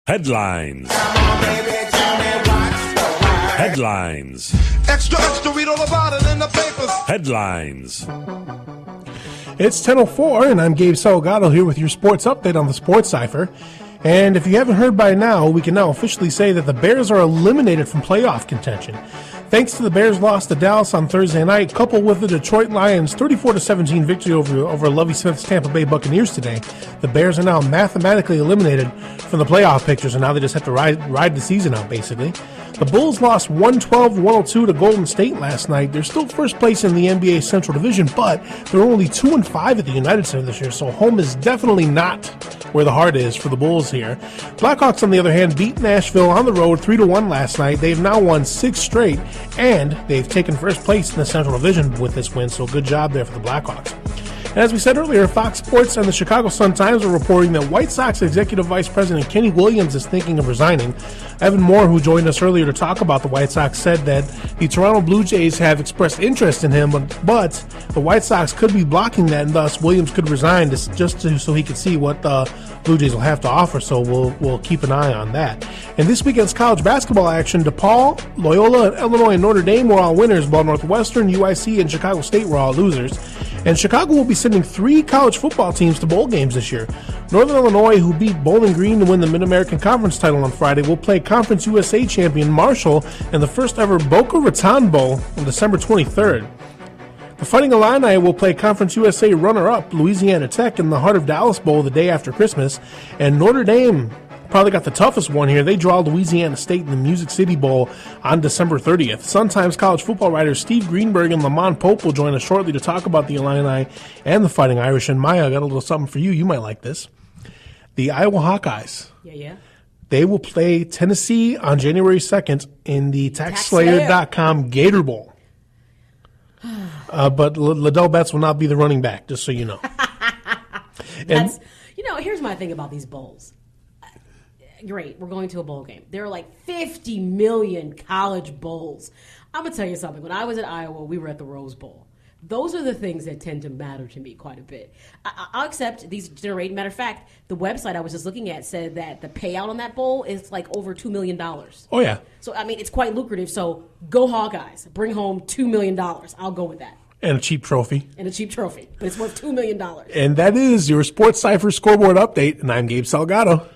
Headlines. Headlines. Extra, extra, read all about it in the papers. Headlines. It's 10:04, and I'm Gabe Salgado here with your sports update on the Sports Cypher. And if you haven't heard by now, we can now officially say that the Bears are eliminated from playoff contention. Thanks to the Bears' loss to Dallas on Thursday night, coupled with the Detroit Lions' 34-17 victory over Lovie Smith's Tampa Bay Buccaneers today, the Bears are now mathematically eliminated from the playoff pictures, and now they just have to ride the season out, basically. The Bulls lost 112-102 to Golden State last night. They're still first place in the NBA Central Division, but they're only 2-5 at the United Center this year, so home is definitely not where the heart is for the Bulls here. Blackhawks, on the other hand, beat Nashville on the road 3-1 last night. They've now won 6 straight, and they've taken first place in the Central Division with this win, so good job there for the Blackhawks. And as we said earlier, Fox Sports and the Chicago Sun-Times are reporting that White Sox Executive Vice President Kenny Williams is thinking of resigning. Evan Moore, who joined us earlier to talk about the White Sox, said that the Toronto Blue Jays have expressed interest in him, but the White Sox could be blocking that, and thus Williams could resign so he could see what the Blue Jays will have to offer, so we'll keep an eye on that. And this weekend's college basketball action, DePaul, Loyola, Illinois, and Notre Dame were all winners, while Northwestern, UIC, and Chicago State were all losers. And Chicago will be sending 3 college football teams to bowl games this year. Northern Illinois, who beat Bowling Green to win the Mid-American Conference title on Friday, will play Conference USA champion Marshall in the first ever Boca Raton Bowl on December 23rd. The Fighting Illini will play Conference USA runner-up Louisiana Tech in the Heart of Dallas Bowl the day after Christmas. And Notre Dame probably got the toughest one here. They draw Louisiana State in the Music City Bowl on December 30th. Sun-Times college football writers Steve Greenberg and Lamont Pope will join us shortly to talk about the Illini and the Fighting Irish. And Maya, I got a little something for you. You might like this. The Iowa Hawkeyes. Yeah. They will play Tennessee on January 2nd in the TaxSlayer.com Gator Bowl. But Liddell Betts will not be the running back, just so you know. Here's my thing about these bowls. Great, we're going to a bowl game. There are like 50 million college bowls. I'm going to tell you something. When I was at Iowa, we were at the Rose Bowl. Those are the things that tend to matter to me quite a bit. I'll accept these generate. Matter of fact, the website I was just looking at said that the payout on that bowl is like over $2 million. Oh, yeah. So, I mean, it's quite lucrative. So, go Hawkeyes. Bring home $2 million. I'll go with that. And a cheap trophy. But it's worth $2 million. And that is your Sports Cypher scoreboard update. And I'm Gabe Salgado.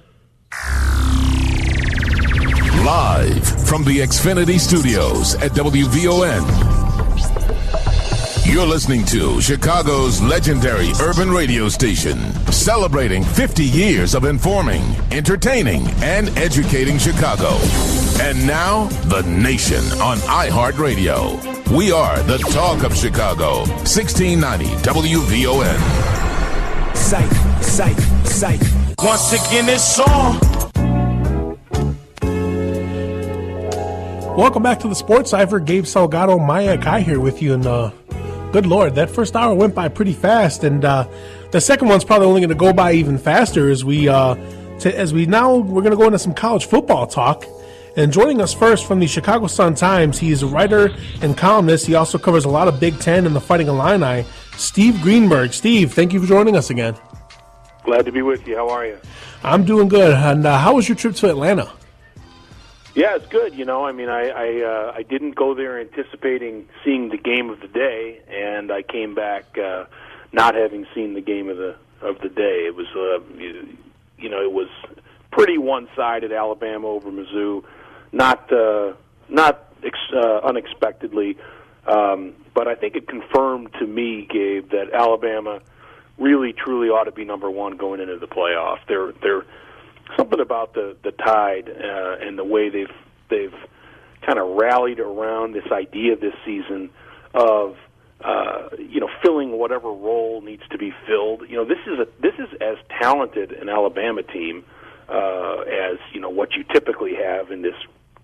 Live from the Xfinity Studios at WVON. You're listening to Chicago's legendary urban radio station, celebrating 50 years of informing, entertaining, and educating Chicago. And now, the nation on iHeartRadio. We are the talk of Chicago, 1690 WVON. Psych. Once again, it's on. Welcome back to the Sports Cypher. Gabe Salgado, Maya Kai here with you. And good Lord, that first hour went by pretty fast. And the second one's probably only going to go by even faster as we're going to go into some college football talk. And joining us first from the Chicago Sun-Times, he is a writer and columnist. He also covers a lot of Big Ten and the Fighting Illini. Steve Greenberg. Steve, thank you for joining us again. Glad to be with you. How are you? I'm doing good. And how was your trip to Atlanta? Yeah, it's good. I didn't go there anticipating seeing the game of the day, and I came back not having seen the game of the day. It was it was pretty one-sided, Alabama over Mizzou. Not unexpectedly, but I think it confirmed to me, Gabe, that Alabama really, truly ought to be number one going into the playoff. They're something about the Tide and the way they've kind of rallied around this idea this season of filling whatever role needs to be filled. This is as talented an Alabama team as what you typically have in this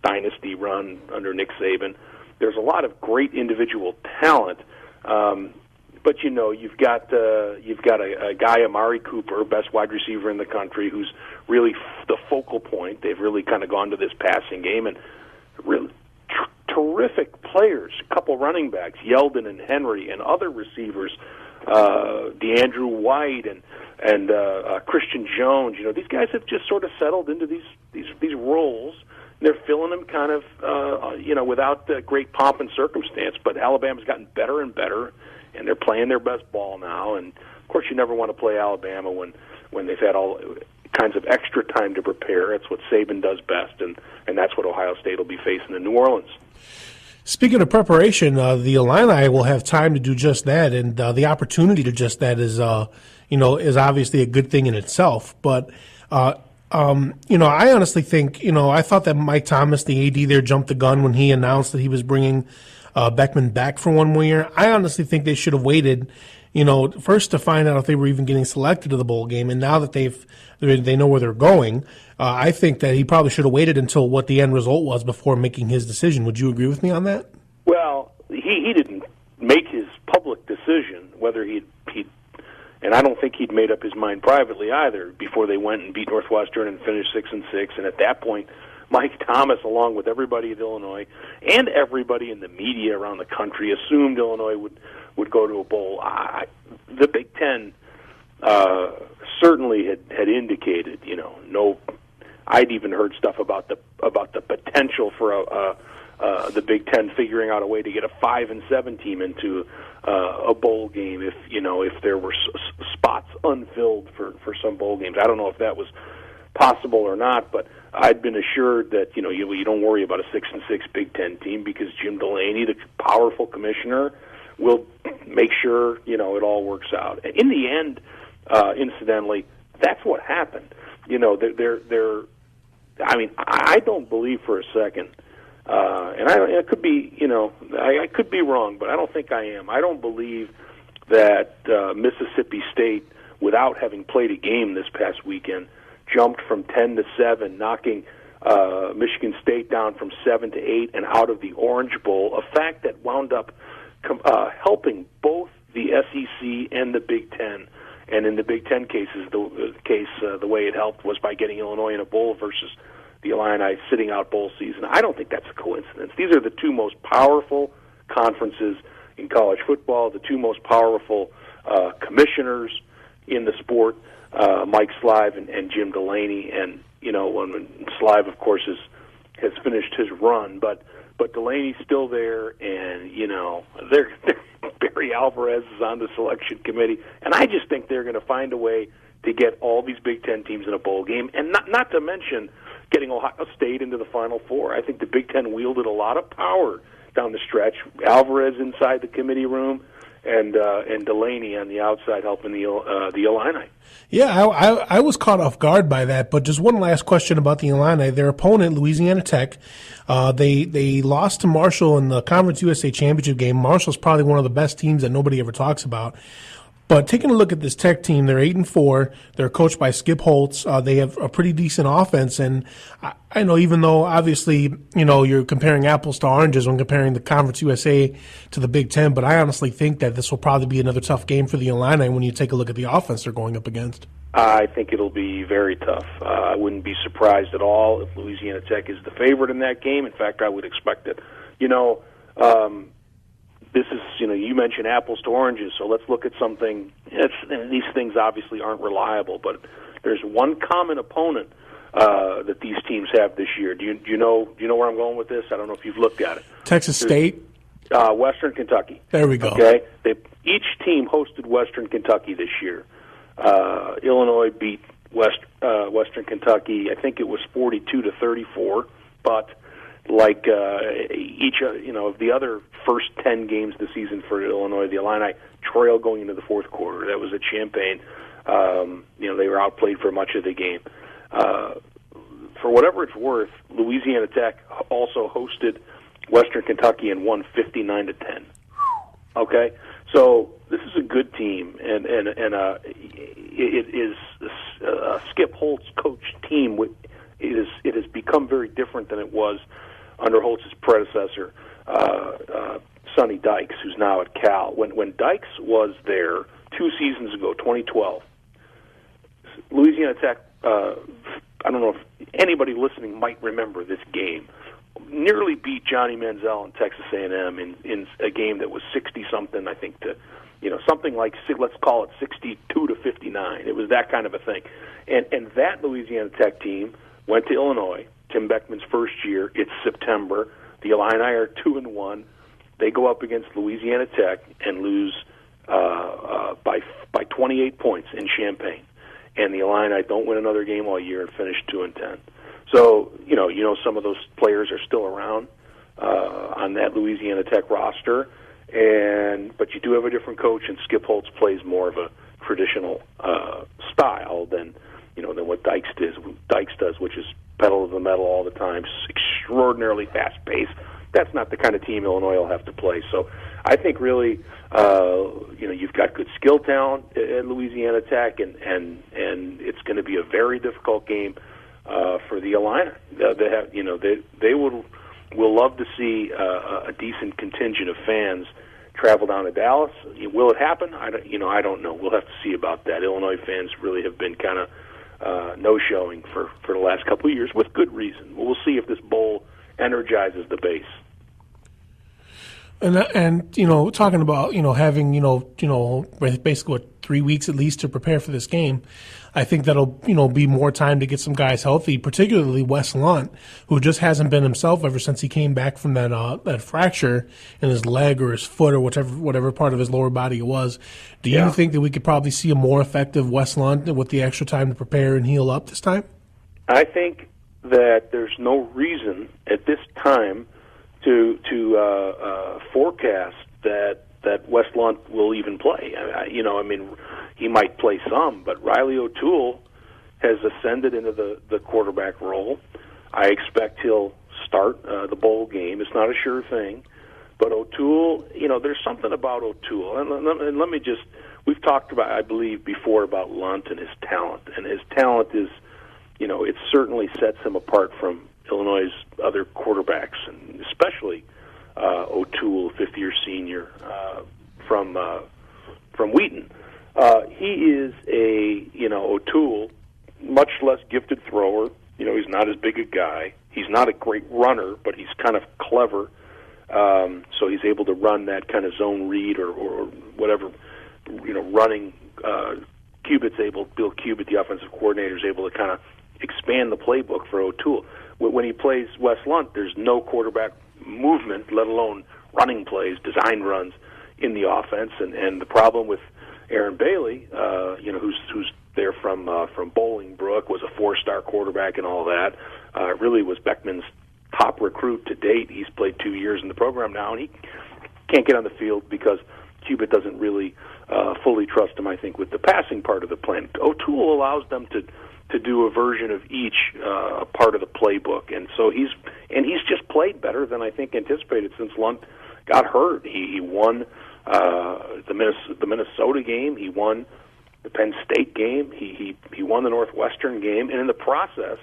dynasty run under Nick Saban. There's a lot of great individual talent, but you've got a guy, Amari Cooper, best wide receiver in the country, who's really the focal point. They've really kind of gone to this passing game, and really terrific players. A couple running backs, Yeldon and Henry, and other receivers, DeAndrew White and Christian Jones. These guys have just sort of settled into these they're filling them kind of, without great pomp and circumstance. But Alabama's gotten better and better, and they're playing their best ball now. And, of course, you never want to play Alabama when they've had all kinds of extra time to prepare. That's what Saban does best, and that's what Ohio State will be facing in New Orleans. Speaking of preparation, the Illini will have time to do just that, and the opportunity to just that is obviously a good thing in itself. But I honestly think, I thought that Mike Thomas, the AD there, jumped the gun when he announced that he was bringing Beckman back for one more year. I honestly think they should have waited, first to find out if they were even getting selected to the bowl game, and now that they know where they're going, I think that he probably should have waited until what the end result was before making his decision. Would you agree with me on that? Well, he didn't make his public decision whether he'd and I don't think he'd made up his mind privately either before they went and beat Northwestern and finished 6-6. And at that point, Mike Thomas, along with everybody at Illinois and everybody in the media around the country, assumed Illinois would go to a bowl. The Big Ten certainly had indicated, I'd even heard stuff about the potential for the Big Ten figuring out a way to get a 5-7 team into a bowl game if there were spots unfilled for some bowl games. I don't know if that was possible or not, but I'd been assured that you don't worry about a 6-6 Big Ten team because Jim Delaney, the powerful commissioner, will make sure it all works out. In the end, incidentally, that's what happened. I don't believe for a second, and I could be, I could be wrong, but I don't think I am. I don't believe that Mississippi State, without having played a game this past weekend, jumped from 10-7, knocking Michigan State down from 7-8 and out of the Orange Bowl, a fact that wound up helping both the SEC and the Big Ten. And in the Big Ten cases, the way it helped was by getting Illinois in a bowl versus the Illini sitting out bowl season. I don't think that's a coincidence. These are the two most powerful conferences in college football, the two most powerful commissioners in the sport, Mike Slive and Jim Delaney. And when Slive, of course, has finished his run, but Delaney's still there, and they're Barry Alvarez is on the selection committee, and I just think they're going to find a way to get all these Big Ten teams in a bowl game, and not to mention getting Ohio State into the Final Four. I think the Big Ten wielded a lot of power down the stretch. Alvarez inside the committee room, and Delaney on the outside helping the Illini. Yeah, I was caught off guard by that. But just one last question about the Illini. Their opponent, Louisiana Tech, they lost to Marshall in the Conference USA Championship game. Marshall's probably one of the best teams that nobody ever talks about. But taking a look at this Tech team, they're 8-4. They're coached by Skip Holtz. They have a pretty decent offense, and I know even though obviously you're comparing apples to oranges when comparing the Conference USA to the Big Ten, but I honestly think that this will probably be another tough game for the Illini when you take a look at the offense they're going up against. I think it'll be very tough. I wouldn't be surprised at all if Louisiana Tech is the favorite in that game. In fact, I would expect it. This is, you mentioned apples to oranges, so let's look at something. These things obviously aren't reliable, but there's one common opponent that these teams have this year. Do you know where I'm going with this? I don't know if you've looked at it. Texas State? Western Kentucky. There we go. Okay, each team hosted Western Kentucky this year. Illinois beat Western Kentucky. I think it was 42-34, but like each of the other first 10 games this season for Illinois, the Illini trailed going into the fourth quarter. That was at Champaign. They were outplayed for much of the game. For whatever it's worth, Louisiana Tech also hosted Western Kentucky and won 59-10. Okay, so this is a good team, and it is Skip Holtz coached team. It has become very different than it was under Holtz's predecessor, Sonny Dykes, who's now at Cal. When Dykes was there 2 seasons ago, 2012, Louisiana Tech, I don't know if anybody listening might remember this game, nearly beat Johnny Manziel and Texas A&M in a game that was 60-something, I think, to something like, let's call it 62-59. It was that kind of a thing. And that Louisiana Tech team went to Illinois, Tim Beckman's first year. It's September. The Illini are 2-1. They go up against Louisiana Tech and lose by 28 points in Champaign. And the Illini don't win another game all year and finish 2-10. So you know some of those players are still around on that Louisiana Tech roster, but you do have a different coach, and Skip Holtz plays more of a traditional style than what Dykes does, which is pedal to the metal all the time, extraordinarily fast paced. That's not the kind of team Illinois will have to play. So I think really, you've got good skill talent at Louisiana Tech, and it's going to be a very difficult game for the Illini. They will love to see a decent contingent of fans travel down to Dallas. Will it happen? I don't know. We'll have to see about that. Illinois fans really have been kind of no-showing for the last couple of years with good reason. We'll see if this bowl energizes the base. And talking about having basically 3 weeks at least to prepare for this game, I think that'll be more time to get some guys healthy, particularly Wes Lunt, who just hasn't been himself ever since he came back from that fracture in his leg or his foot or whatever part of his lower body it was. Do you think that we could probably see a more effective Wes Lunt with the extra time to prepare and heal up this time? I think that there's no reason at this time to forecast that Wes Lunt will even play. He might play some, but Riley O'Toole has ascended into the quarterback role. I expect he'll start the bowl game. It's not a sure thing, but O'Toole, there's something about O'Toole. And let me just, we've talked about, I believe, before about Lunt and his talent. And his talent is, it certainly sets him apart from Illinois' other quarterbacks, and especially O'Toole, fifth-year senior from Wheaton. He is O'Toole, much less gifted thrower. He's not as big a guy. He's not a great runner, but he's kind of clever. So he's able to run that kind of zone read or whatever, running. Bill Cubitt, the offensive coordinator, is able to kind of expand the playbook for O'Toole. When he plays Wes Lunt, there's no quarterback movement, let alone running plays, design runs in the offense. And the problem with Aaron Bailey, who's there from Bolingbrook, was a four-star quarterback and all that, really was Beckman's top recruit to date. He's played 2 years in the program now, and he can't get on the field because Cubitt doesn't really fully trust him, I think, with the passing part of the plan. O'Toole allows them to do a version of each part of the playbook, and so he's just played better than I think anticipated since Lunt got hurt. He won the Minnesota game. He won the Penn State game. He won the Northwestern game, and in the process,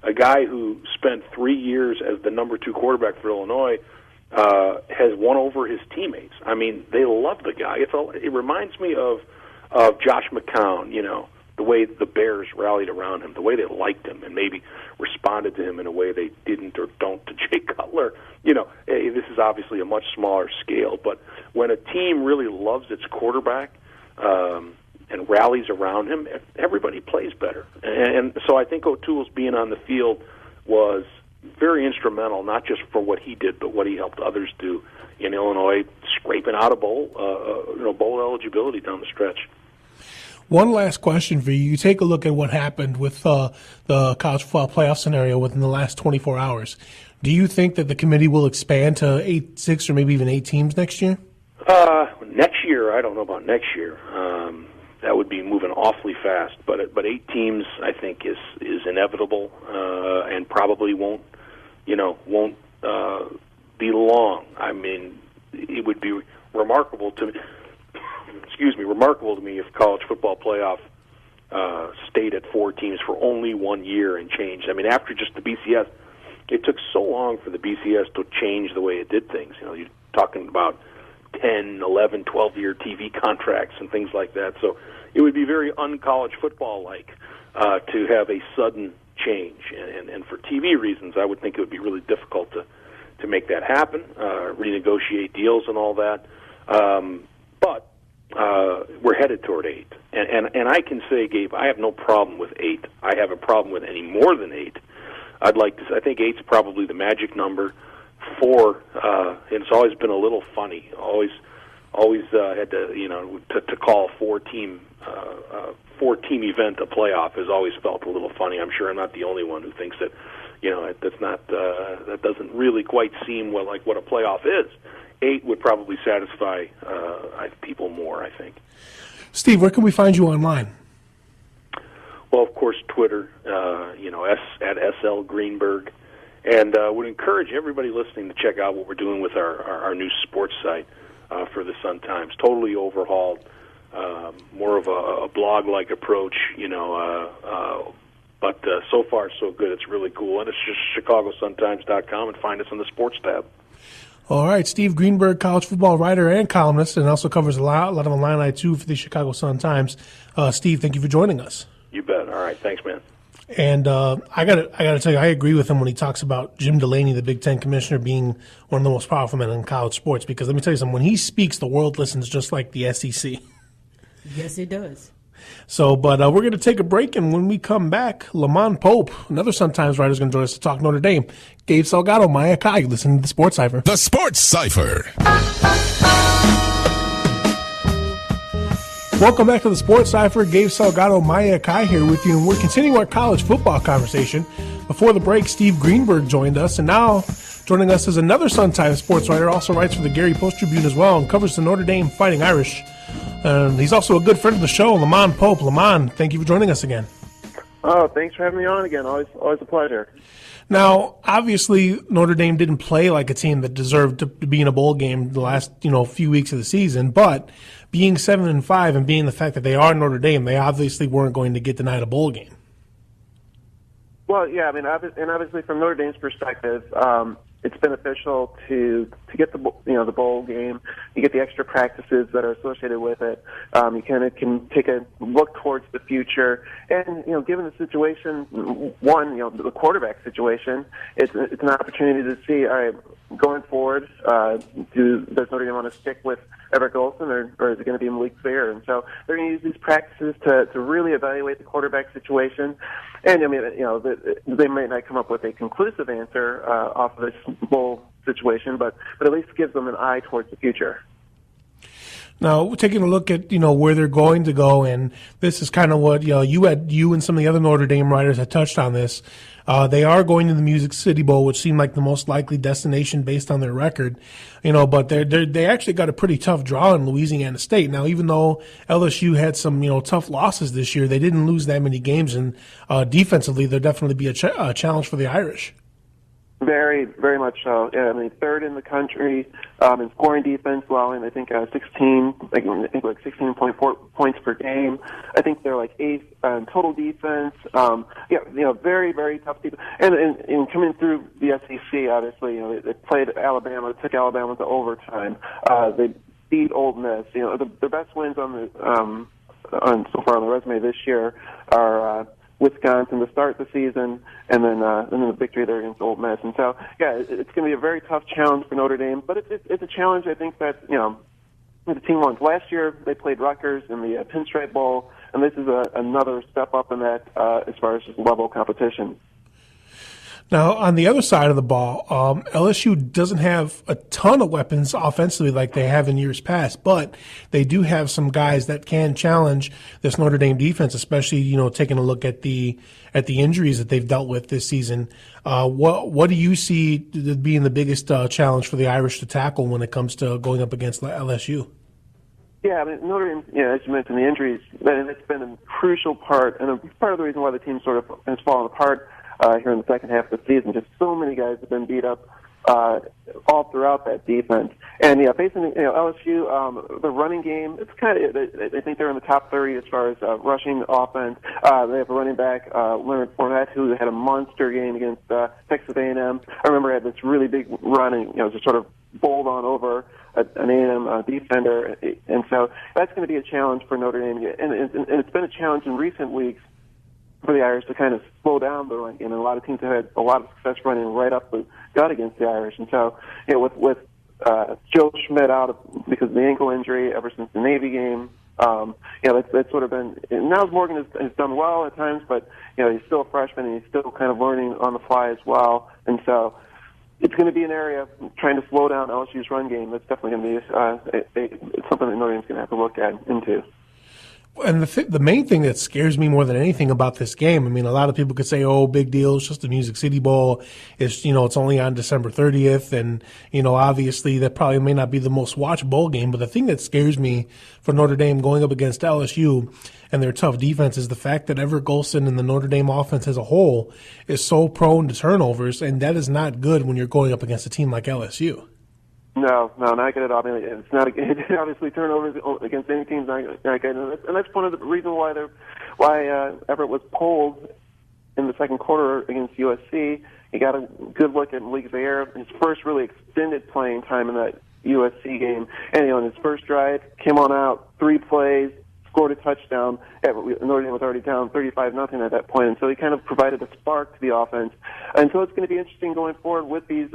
a guy who spent 3 years as the number 2 quarterback for Illinois has won over his teammates. I mean, they love the guy. It reminds me of Josh McCown, the way the Bears rallied around him, the way they liked him, and maybe responded to him in a way they didn't or don't to Jay Cutler. This is obviously a much smaller scale, but when a team really loves its quarterback and rallies around him, everybody plays better. And so I think O'Toole's being on the field was very instrumental, not just for what he did, but what he helped others do in Illinois, scraping out a bowl eligibility down the stretch. One last question for you. You take a look at what happened with the college football playoff scenario within the last 24 hours. Do you think that the committee will expand to 6 or maybe even 8 teams next year? Next year, I don't know about next year. That would be moving awfully fast. But 8 teams, I think, is inevitable and probably won't be long. I mean, it would be remarkable to me. Remarkable to me if college football playoff stayed at 4 teams for only 1 year and changed. I mean, after just the BCS, it took so long for the BCS to change the way it did things. You're talking about 10, 11, 12-year TV contracts and things like that. So it would be very un-college football-like to have a sudden change. And for TV reasons, I would think it would be really difficult to make that happen, renegotiate deals and all that. But we're headed toward 8. And I can say, Gabe, I have no problem with 8. I have a problem with any more than 8 I'd like to. I think 8's probably the magic number. 4, and it's always been a little funny. Always had to call a four-team event a playoff has always felt a little funny. I'm sure I'm not the only one who thinks that, that's not that doesn't really quite seem like what a playoff is. 8 would probably satisfy people more, I think. Steve, where can we find you online? Well, of course, Twitter, at SL Greenberg. And would encourage everybody listening to check out what we're doing with our new sports site for the Sun-Times. Totally overhauled, more of a blog-like approach, but so far so good. It's really cool. And it's just ChicagoSunTimes.com, and find us on the sports tab. All right, Steve Greenberg, college football writer and columnist, and also covers a lot of Illini, too, for the Chicago Sun-Times. Steve, thank you for joining us. You bet. All right. Thanks, man. And I gotta tell you, I agree with him when he talks about Jim Delaney, the Big Ten commissioner, being one of the most powerful men in college sports. Because let me tell you something: when he speaks, the world listens, just like the SEC. Yes, it does. So, but we're going to take a break, and when we come back, Lamont Pope, another Sun-Times writer, is going to join us to talk Notre Dame. Gabe Salgado, Maya Kai, listening to the Sports Cypher. The Sports Cypher. Welcome back to the Sports Cypher. Gabe Salgado, Maya Kai here with you, and we're continuing our college football conversation. Before the break, Steve Greenberg joined us, and now joining us is another Sun-Times sports writer, also writes for the Gary Post-Tribune as well, and covers the Notre Dame Fighting Irish. He's also a good friend of the show, Lamont Pope. Lamont, thank you for joining us again. Oh, thanks for having me on again. Always a pleasure. Now, obviously, Notre Dame didn't play like a team that deserved to be in a bowl game the last, few weeks of the season, but being 7-5 and being the fact that they are Notre Dame, they obviously weren't going to get denied a bowl game. Well, yeah, obviously from Notre Dame's perspective, it's beneficial to get the bowl game. You get the extra practices that are associated with it. You kind of can take a look towards the future, and given the situation, the quarterback situation, it's an opportunity to see, all right, going forward, does Notre Dame want to stick with Everett Olson, or is it going to be Malik Zaire? And so they're going to use these practices to really evaluate the quarterback situation. And they might not come up with a conclusive answer off of this bowl situation, but at least gives them an eye towards the future. Now, taking a look at where they're going to go, and this is kind of what you and some of the other Notre Dame writers had touched on this. They are going to the Music City Bowl, which seemed like the most likely destination based on their record, but they actually got a pretty tough draw in Louisiana State. Now, even though LSU had some tough losses this year, they didn't lose that many games, and defensively, there'll definitely be a challenge for the Irish. Very, very much so. Yeah, third in the country in scoring defense, allowing I think 16.4 points per game. I think they're like eighth in total defense. Very, very tough defense. And coming through the SEC, obviously, they played Alabama, took Alabama to overtime. They beat Ole Miss. The best wins on so far on the resume this year are Wisconsin to start the season, and then the victory there against Ole Miss. And so, it's going to be a very tough challenge for Notre Dame, but it's a challenge I think that the team wants. Last year they played Rutgers in the Pinstripe Bowl, and this is another step up in that as far as just level competition. Now, on the other side of the ball, LSU doesn't have a ton of weapons offensively like they have in years past, but they do have some guys that can challenge this Notre Dame defense, especially, taking a look at the injuries that they've dealt with this season. What do you see being the biggest challenge for the Irish to tackle when it comes to going up against LSU? Yeah, Notre Dame, as you mentioned, the injuries, and it's been a crucial part, and part of the reason why the team sort of has fallen apart here in the second half of the season. Just so many guys have been beat up all throughout that defense. And facing LSU, the running game, it's kind of, I think they're in the top 30 as far as rushing offense. They have a running back, Leonard Fournette, who had a monster game against Texas A&M. I remember had this really big run and just sort of bowled on over an A&M defender, and so that's going to be a challenge for Notre Dame. And it's been a challenge in recent weeks for the Irish to kind of slow down the run game, and a lot of teams have had a lot of success running right up the gut against the Irish. And so, with Joe Schmidt out because of the ankle injury ever since the Navy game, That's sort of been. Niles Morgan has done well at times, but he's still a freshman and he's still kind of learning on the fly as well. And so it's going to be an area of trying to slow down LSU's run game. That's definitely going to be it's something that Notre Dame's going to have to look into. And the main thing that scares me more than anything about this game, I mean, a lot of people could say, oh, big deal, it's just the Music City Bowl. It's, it's only on December 30th. And, obviously that probably may not be the most watched bowl game. But the thing that scares me for Notre Dame going up against LSU and their tough defense is the fact that Everett Golson and the Notre Dame offense as a whole is so prone to turnovers. And that is not good when you're going up against a team like LSU. No, not good at all. I mean, it's not obviously turnovers against any team's not good, and that's one of the reasons why Everett was pulled in the second quarter against USC. He got a good look at Malik Zaire, his first really extended playing time in that USC game, and in his first drive came on out, 3 plays, scored a touchdown. Notre Dame was already down 35-0 at that point, and so he kind of provided a spark to the offense. And so it's going to be interesting going forward with these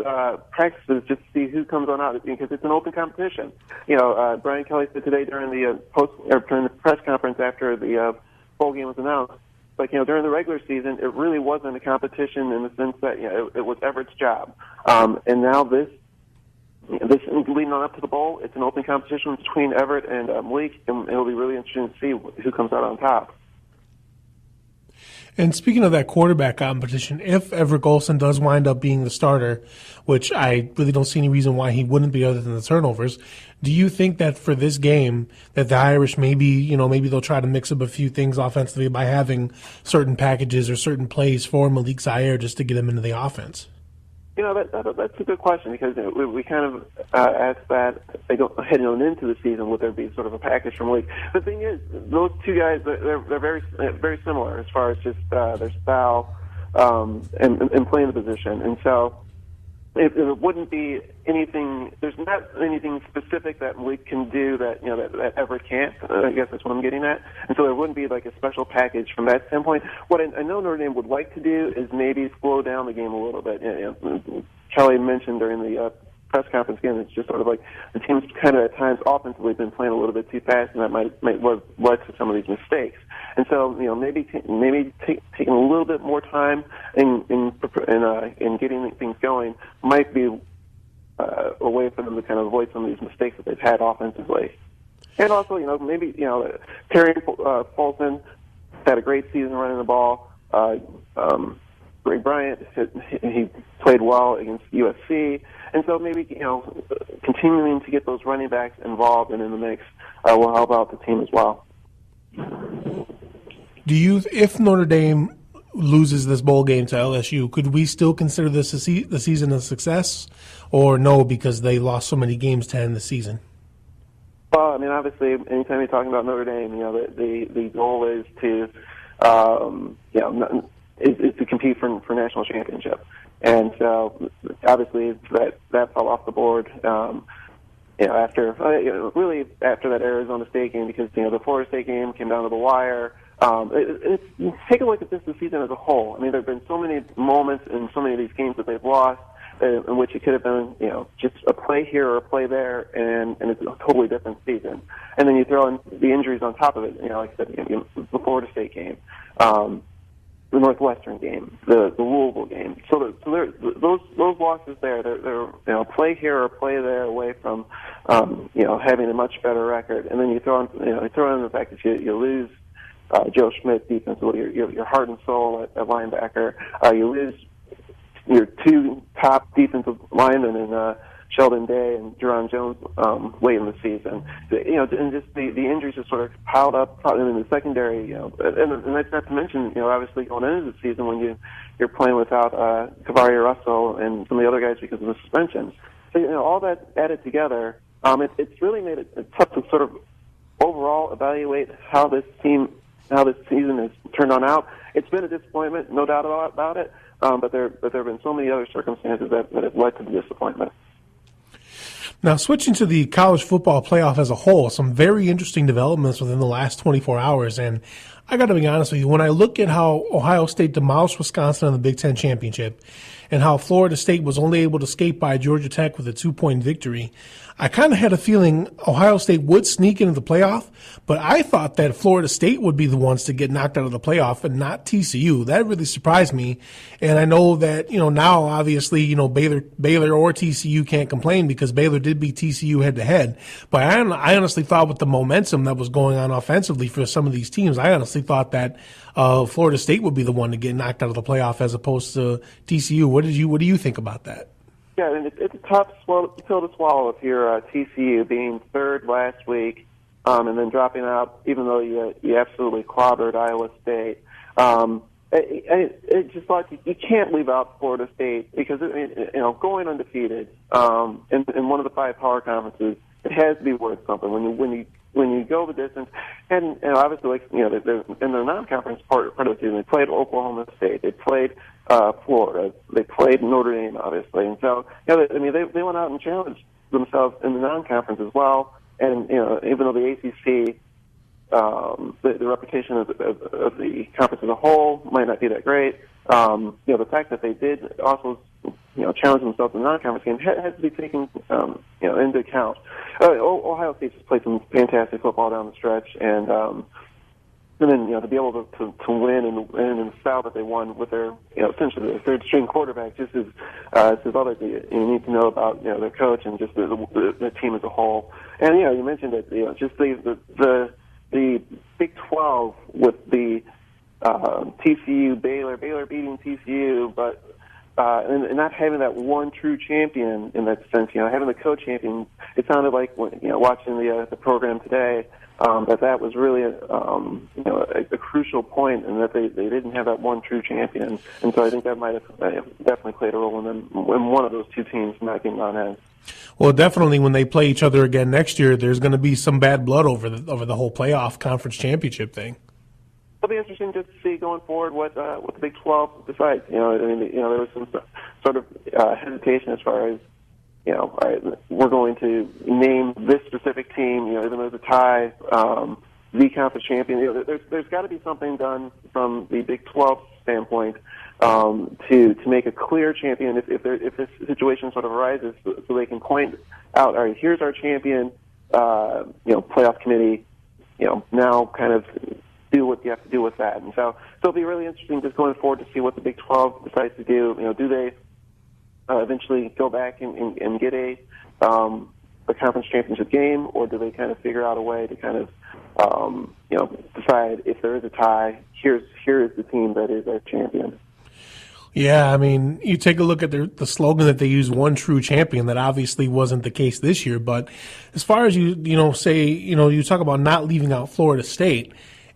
practices just to see who comes on out, because it's an open competition. Brian Kelly said today during the during the press conference after the bowl game was announced, like during the regular season, it really wasn't a competition in the sense that it was Everett's job, and now this leading on up to the bowl, it's an open competition between Everett and Malik, and it'll be really interesting to see who comes out on top. And speaking of that quarterback competition, if Everett Golson does wind up being the starter, which I really don't see any reason why he wouldn't be other than the turnovers, do you think that for this game that the Irish maybe they'll try to mix up a few things offensively by having certain packages or certain plays for Malik Zaire just to get him into the offense? That's a good question, because we kind of asked that heading on into the season, would there be sort of a package from Malik? The thing is, those two guys, they're very similar as far as just their style and playing the position, and so it wouldn't be anything. There's not anything specific that Malik can do that that Everett can't. I guess that's what I'm getting at. And so there wouldn't be like a special package from that standpoint. What I know Notre Dame would like to do is maybe slow down the game a little bit. Kelly mentioned during the press conference again, it's just sort of like the team's kind of at times offensively been playing a little bit too fast, and that might led to some of these mistakes. And so maybe taking a little bit more time in getting things going might be a way for them to kind of avoid some of these mistakes that they've had offensively. And also, maybe Terry Folson had a great season running the ball. Greg Bryant, he played well against USC, and so maybe continuing to get those running backs involved and in the mix will help out the team as well. If Notre Dame loses this bowl game to LSU, could we still consider this the season a success, or no, because they lost so many games to end the season? Well, I mean, obviously, anytime you're talking about Notre Dame, the goal is to is to compete for national championship, and so obviously that fell off the board. After that Arizona State game, because the Florida State game came down to the wire. Take a look at this season as a whole. I mean, there have been so many moments in so many of these games that they've lost in which it could have been, just a play here or a play there, and it's a totally different season. And then you throw in the injuries on top of it. Like I said, the Florida State game, the Northwestern game, the Louisville game. So those losses they're play here or play there away from having a much better record. And then you throw in the fact that you lose Joe Schmidt defensively, your heart and soul at linebacker. You lose your 2 top defensive linemen in Sheldon Day and Jerron Jones late in the season. And just the injuries just sort of piled up in the secondary. And that's not to mention, obviously going into the season when you're playing without Kavaria Russell and some of the other guys because of the suspension. So all that added together, it's really made it tough to sort of overall evaluate how this season has turned on out. It's been a disappointment, no doubt about it. But there have been so many other circumstances that have led to the disappointment. Now, switching to the college football playoff as a whole, some very interesting developments within the last 24 hours. And I got to be honest with you, when I look at how Ohio State demolished Wisconsin in the Big Ten championship, and how Florida State was only able to skate by Georgia Tech with a 2-point victory, I kind of had a feeling Ohio State would sneak into the playoff, but I thought that Florida State would be the ones to get knocked out of the playoff and not TCU. That really surprised me. And I know that, now obviously, Baylor or TCU can't complain because Baylor did beat TCU head to head. But I honestly thought with the momentum that was going on offensively for some of these teams, I honestly thought that Florida State would be the one to get knocked out of the playoff as opposed to TCU. What do you think about that? Yeah, and it's a tough pill to swallow if you're TCU being third last week and then dropping out, even though you absolutely clobbered Iowa State. It's just like you can't leave out Florida State because going undefeated in one of the 5 power conferences, it has to be worth something when you go the distance. And obviously, in their non-conference part of the season, they played Oklahoma State, they played Florida, they played Notre Dame, obviously, and so they went out and challenged themselves in the non-conference as well. And even though the ACC, the reputation of the conference as a whole might not be that great, the fact that they did also challenge themselves in the non-conference game has to be taken into account. Ohio State just played some fantastic football down the stretch, and then to be able to win and in the style that they won with their essentially their third string quarterback just is all that you need to know about their coach and just the team as a whole. And you mentioned that just the Big 12 with the TCU Baylor beating TCU, but and not having that one true champion in that sense, having the co-champion, it sounded like when watching the program today. That was really a crucial point, and that they didn't have that one true champion, and so I think that might have definitely played a role in one of those two teams not getting on end. Well, definitely when they play each other again next year, there's going to be some bad blood over the whole playoff conference championship thing. It'll be interesting just to see going forward what the Big 12 decides. There was some sort of hesitation as far as all right, we're going to name this specific team, even though it's a tie, the conference champion. There's got to be something done from the Big 12 standpoint to make a clear champion if this situation sort of arises, so they can point out, all right, here's our champion, playoff committee, now kind of do what you have to do with that. And so it'll be really interesting just going forward to see what the Big 12 decides to do. Do they eventually go back and get a conference championship game, or do they kind of figure out a way to kind of decide if there is a tie, here is the team that is our champion. Yeah, I mean, you take a look at the slogan that they use, one true champion. That obviously wasn't the case this year. But as far as you talk about not leaving out Florida State.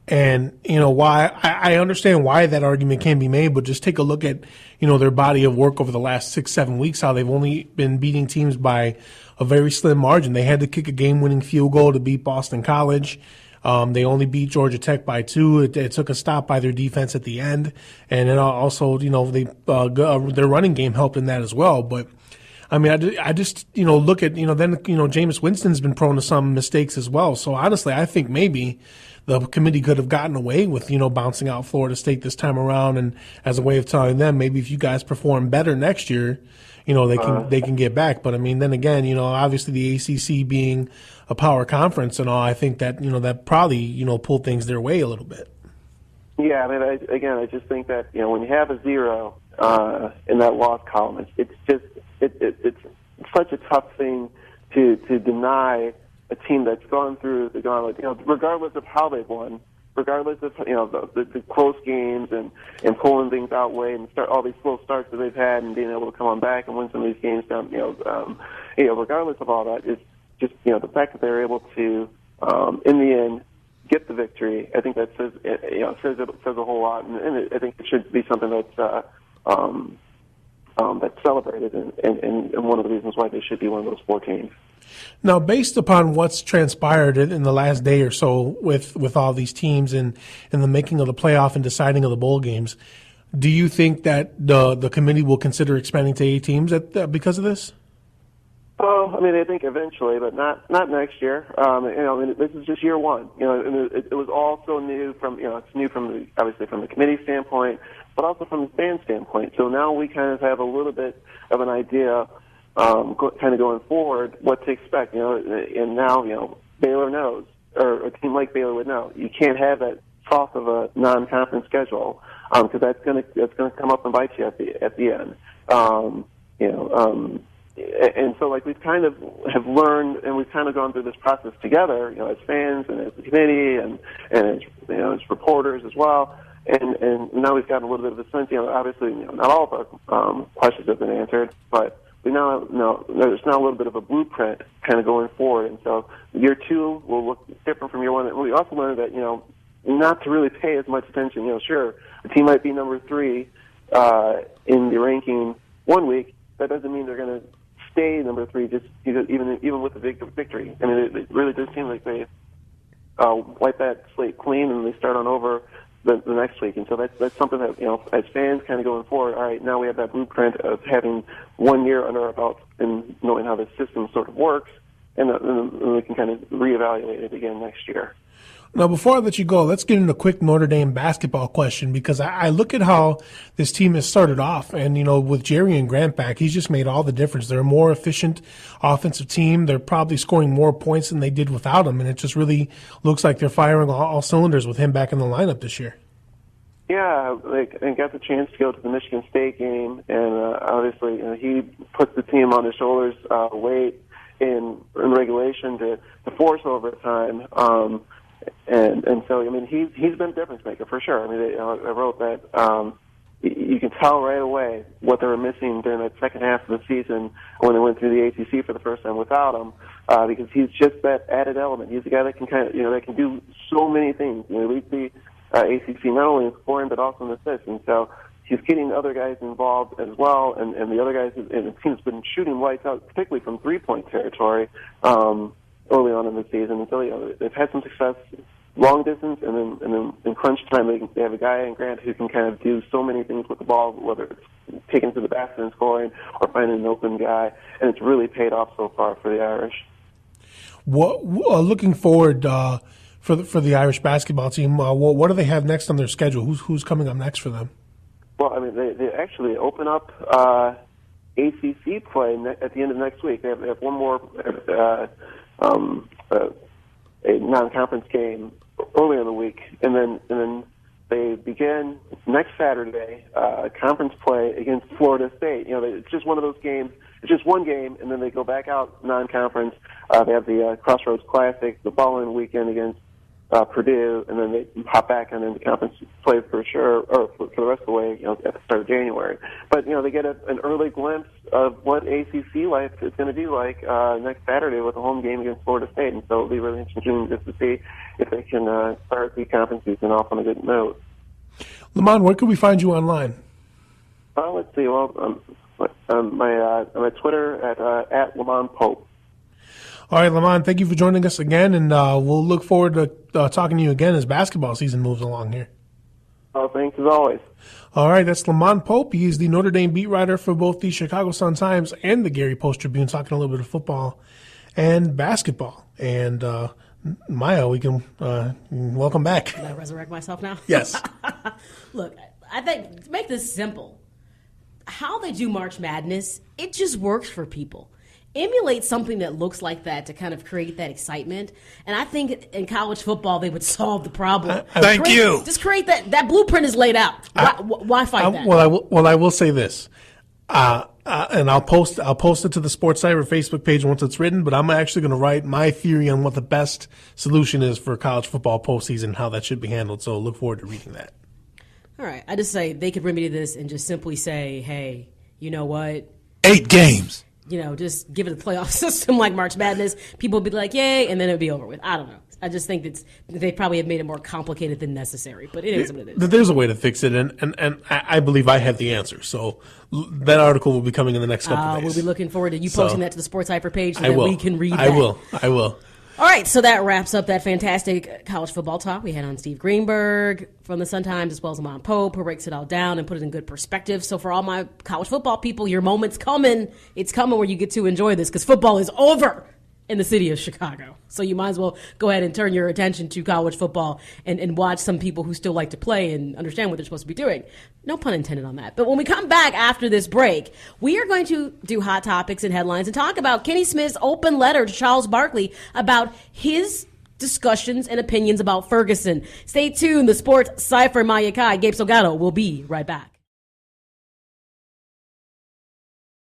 And, why I understand why that argument can be made, but just take a look at, their body of work over the last 6-7 weeks, how they've only been beating teams by a very slim margin. They had to kick a game-winning field goal to beat Boston College. They only beat Georgia Tech by 2. It took a stop by their defense at the end. And then also, their running game helped in that as well. But, I mean, I just look at, then, Jameis Winston's been prone to some mistakes as well. So, honestly, I think maybe the committee could have gotten away with, bouncing out Florida State this time around, and as a way of telling them maybe if you guys perform better next year, they can get back. But I mean, then again, obviously the ACC being a power conference and all, I think that that probably pulled things their way a little bit. Yeah, I mean, I just think that when you have a 0 in that loss column, it's such a tough thing to deny a team that's gone through the gauntlet, regardless of how they've won, regardless of the close games and pulling things out way and start all these slow starts that they've had and being able to come on back and win some of these games down. Regardless of all that, it's just the fact that they're able to in the end get the victory. I think that says a whole lot, and I think it should be something that's celebrated and one of the reasons why they should be one of those 4 teams. Now, based upon what's transpired in the last day or so with all these teams and the making of the playoff and deciding of the bowl games, do you think that the committee will consider expanding to 8 teams because of this? Well, I mean, I think eventually, but not next year. This is just year 1. It was all so new from it's new from obviously from the committee standpoint, but also from the fan standpoint. So now we kind of have a little bit of an idea, kind of going forward, what to expect. And now Baylor knows, or a team like Baylor would know. You can't have that soft of a non-conference schedule because that's going to come up and bite you at the end. And so like we've kind of have learned, and we've kind of gone through this process together, as fans and as the committee and as reporters as well. And now we've gotten a little bit of a sense. Obviously, not all of our questions have been answered, but we now know there's now a little bit of a blueprint kind of going forward. And so year 2 will look different from year 1. And we also learned that not to really pay as much attention. Sure, a team might be number 3 in the ranking one week. That doesn't mean they're going to stay number 3 just because even with the victory. I mean, it really does seem like they wipe that slate clean and they start on over the next week. And so that's something that, as fans kind of going forward, all right, now we have that blueprint of having 1 year under our belt and knowing how the system sort of works, and we can kind of reevaluate it again next year. Now, before I let you go, let's get into a quick Notre Dame basketball question, because I look at how this team has started off, and, with Jerry and Grant back, he's just made all the difference. They're a more efficient offensive team. They're probably scoring more points than they did without him, and it just really looks like they're firing all cylinders with him back in the lineup this year. Yeah, and got the chance to go to the Michigan State game, and obviously he puts the team on his shoulders late in regulation to force overtime. And so, I mean, he's been a difference maker for sure. I mean, I wrote that you can tell right away what they were missing during that second half of the season when they went through the ACC for the first time without him, because he's just that added element. He's a guy that can that can do so many things. Lead the ACC not only in scoring but also in assists, and so he's getting other guys involved as well. And the other guys, and the team's been shooting lights out, particularly from 3-point territory. Early on in the season, and so they've had some success long distance, and then in crunch time they have a guy in Grant who can kind of do so many things with the ball, whether it's taking it to the basket and scoring or finding an open guy, and it's really paid off so far for the Irish. What looking forward for the Irish basketball team? What do they have next on their schedule? Who's coming up next for them? Well, I mean they actually open up ACC play at the end of next week. They have one more. A non-conference game early in the week, and then they begin next Saturday conference play against Florida State. It's just one of those games. It's just one game, and then they go back out non-conference. They have the Crossroads Classic the following weekend against Purdue, and then they hop back and then the conference play for sure, or for the rest of the way, at the start of January. But they get an early glimpse of what ACC life is going to be like next Saturday with a home game against Florida State, and so it'll be really interesting just to see if they can start the conference season off on a good note. Lamont, where can we find you online? Let's see. Well, I'm at Twitter at Lamont Pope. All right, Lamont, thank you for joining us again, and we'll look forward to talking to you again as basketball season moves along here. Oh, thanks as always. All right, that's Lamont Pope. He is the Notre Dame beat writer for both the Chicago Sun-Times and the Gary Post-Tribune, talking a little bit of football and basketball. And Maya, we can welcome back. Can I resurrect myself now? Yes. Look, I think to make this simple, how they do March Madness, it just works for people. Emulate something that looks like that to kind of create that excitement. And I think in college football, they would solve the problem. Thank you. Just create that blueprint is laid out. Why fight that? Well, I will say this. And I'll post it to the Sports Cypher Facebook page once it's written, but I'm actually going to write my theory on what the best solution is for college football postseason and how that should be handled. So look forward to reading that. All right. I just say they could remedy this and just simply say, hey, you know what? 8 games. Just give it a playoff system like March Madness. People would be like, yay, and then it would be over with. I don't know. I just think they probably have made it more complicated than necessary, but it is what it is. There's a way to fix it, and I believe I have the answer. So that article will be coming in the next couple days. We'll be looking forward to you posting that to the Sports Cypher page so that we can read that. I will. All right, so that wraps up that fantastic college football talk. We had on Steve Greenberg from the Sun-Times as well as Lamont Pope, who breaks it all down and put it in good perspective. So for all my college football people, your moment's coming. It's coming where you get to enjoy this because football is over. in the city of Chicago. So you might as well go ahead and turn your attention to college football and watch some people who still like to play and understand what they're supposed to be doing. No pun intended on that. But when we come back after this break, we are going to do hot topics and headlines and talk about Kenny Smith's open letter to Charles Barkley about his discussions and opinions about Ferguson. Stay tuned. The Sports Cypher Maya Kai, Gabe Salgado will be right back.